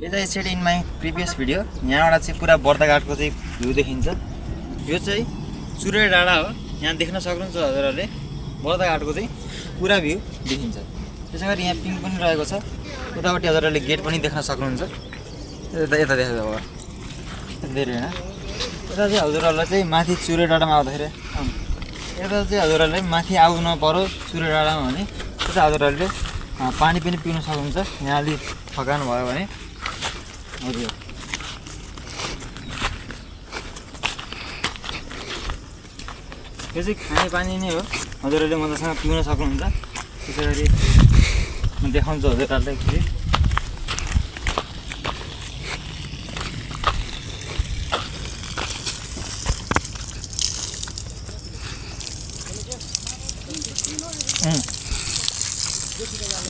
As I said in my previous video, यहाँबाट चाहिँ पुरा बर्दाघाटको चाहिँ भ्यू देखिन्छ। यो चाहिँ सूर्य डाँडा हो। यहाँ देख्न सक्नुहुन्छ हजुरहरूले बर्दाघाटको चाहिँ पुरा भ्यू देखिन्छ। त्यसैगरी यहाँ पिङ पनि रहेको छ। उतापट्टि हजुरहरूले गेट पनि देख्न सक्नुहुन्छ। यता देख्नु अब धेरै हैन। यता चाहिँ हजुरहरूलाई चाहिँ माथि सूर्य डाँडामा आउँदाखेरि यता चाहिँ हजुरहरूले माथि आउन पर्यो सूर्य डाँडामा भने त्यता हजुरहरूले पानी पनि पिउन सक्नुहुन्छ। यहाँ अलि थकान भयो भने हजुर यो चाहिँ खाने पानी नै हो। हजुरहरूले मजासँग पिउन सक्नुहुन्छ। त्यसैगरी म देखाउँछु हजुरहरूलाई के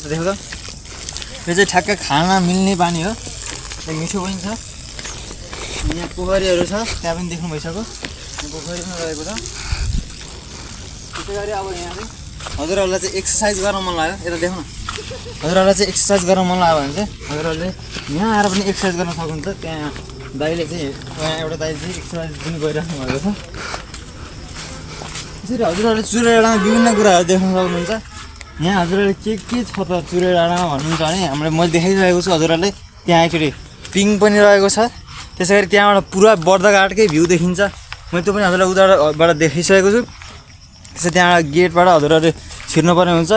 देखो त यो चाहिँ ठ्याक्क खान मिल्ने पानी हो। मिठो पनि छ। यहाँ पोखरीहरू छ त्यहाँ पनि देख्नु भइसक्यो। पोखरी पनि रहेको छ। त्यसै गरी अब यहाँ चाहिँ हजुरहरूलाई चाहिँ एक्सर्साइज गर्न मन लाग्यो यता देख्नु। हजुरहरूलाई चाहिँ एक्सर्साइज गर्न मन लाग्यो भने चाहिँ हजुरहरूले यहाँ आएर पनि एक्सर्साइज गर्न सक्नुहुन्छ। त्यहाँ दाइले चाहिँ यहाँ एउटा दाइले चाहिँ एक्सर्साइज पनि गरिराख्नु भएको छ। त्यसरी हजुरहरूले सूर्य डाँडामा विभिन्न कुराहरू देख्न सक्नुहुन्छ। यहाँ हजुरहरूले के छ त सूर्य डाँडामा भन्नुहुन्छ भने हामीले मैले देखाइरहेको छु हजुरहरूले। त्यहाँ एकचोटि पिङ पनि रहेको छ। त्यसै गरी त्यहाँबाट पुरा बर्दाघाटकै भ्यू देखिन्छ। मैले त्यो पनि हजुरलाई उताबाट देखाइसकेको छु। त्यसै त्यहाँबाट गेटबाट हजुरहरूले छिर्नुपर्ने हुन्छ।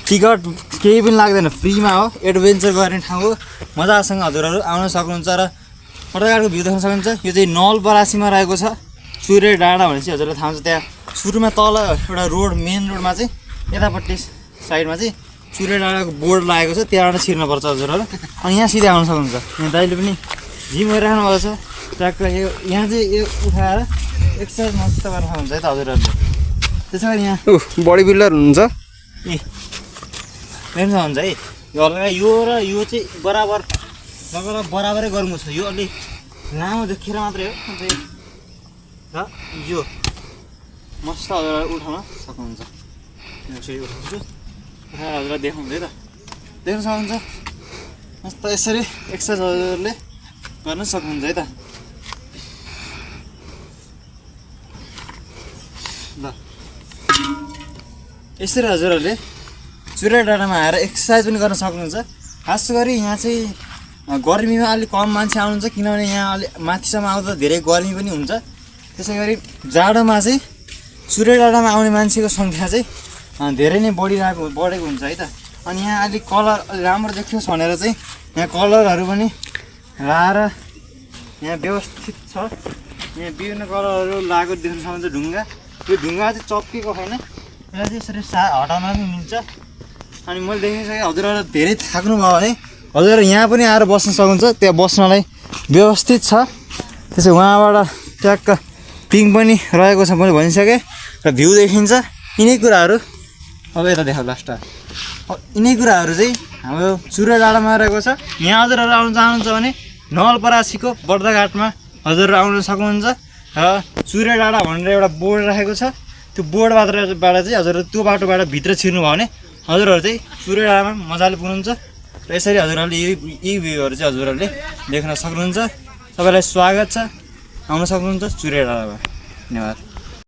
टिकट केही पनि लाग्दैन, फ्रीमा हो। एडभेन्चर गर्ने ठाउँ हो। मजासँग हजुरहरू आउन सक्नुहुन्छ र बर्दाघाटको भ्यू देख्न सक्नुहुन्छ। यो चाहिँ नलपरासीमा रहेको छ सूर्य डाँडा भनेपछि हजुरलाई थाहा हुन्छ। त्यहाँ सुरुमा तल एउटा रोड मेन रोडमा चाहिँ यतापट्टि साइडमा चाहिँ सूर्य डाँडाको बोर्ड लागेको छ। त्यहाँबाट छिर्नुपर्छ हजुरहरू। अनि यहाँ सिधै आउन सक्नुहुन्छ। यहाँ दाइले पनि जिम गरिराख्नु भएको छ। ट्र्याक्क यो यहाँ चाहिँ यो उठाएर एक्सर्साइज मस्त गर्न सक्नुहुन्छ है त हजुरहरूले। त्यसै गरी यहाँ बडी बिल्डर हुनुहुन्छ ए हेर्नु सक्नुहुन्छ है। यो हल्का यो र यो चाहिँ बराबर लगभग बराबरै गर्नु छ। यो अलिक लामो देखेर मात्रै हो। र यो मस्त हजुरहरू उठाउन सक्नुहुन्छ। यसरी उठाउँछु उठाएर हजुरलाई देखाउँछु है त। देख्न सक्नुहुन्छ मस्त यसरी एक्सर्साइज हजुरहरूले गर्न सक्नुहुन्छ है त। ल यसरी हजुरहरूले सूर्य डाँडामा आएर एक्सर्साइज पनि गर्न सक्नुहुन्छ। खास गरी यहाँ चाहिँ गर्मीमा अलिक कम मान्छे आउनुहुन्छ किनभने यहाँ अलिक माथिसम्म आउँदा धेरै गर्मी पनि हुन्छ। त्यसै गरी जाडोमा चाहिँ सूर्य डाँडामा आउने मान्छेको सङ्ख्या चाहिँ धेरै नै बढेको हुन्छ है त। अनि यहाँ अलिक कलर राम्रो देखियोस् भनेर चाहिँ यहाँ कलरहरू पनि लाएर यहाँ व्यवस्थित छ। यहाँ विभिन्न कलरहरू लगाएको देख्न सक्नुहुन्छ। ढुङ्गा यो ढुङ्गा चाहिँ चप्केको छैन। यसलाई चाहिँ यसरी हटाउन पनि मिल्छ। अनि मैले देखिसकेँ हजुरहरू धेरै थाक्नु भयो भने हजुरहरू यहाँ पनि आएर बस्न सक्नुहुन्छ। त्यहाँ बस्नलाई व्यवस्थित छ। त्यसै उहाँबाट ट्याक्क पिङ पनि रहेको छ मैले भनिसकेँ र भ्यू देखिन्छ। यिनै कुराहरू अब यता देखाउ लास्टमा। यिनै कुराहरू चाहिँ हाम्रो सूर्य डाँडामा रहेको छ। यहाँ हजुरहरू आउनु चाहनुहुन्छ भने नलपरासीको बर्दाघाटमा हजुरहरू आउन सक्नुहुन्छ। र सूर्य डाँडा भनेर एउटा बोर्ड राखेको छ। त्यो बोर्डबाट चाहिँ हजुरहरू त्यो बाटोबाट भित्र छिर्नुभयो भने हजुरहरू चाहिँ सूर्य डाँडामा मजाले पुग्नुहुन्छ। र यसरी हजुरहरूले यी भ्यूहरू चाहिँ हजुरहरूले देख्न सक्नुहुन्छ। सबैलाई स्वागत छ। आउन सक्नुहुन्छ सूर्य डाँडामा। धन्यवाद।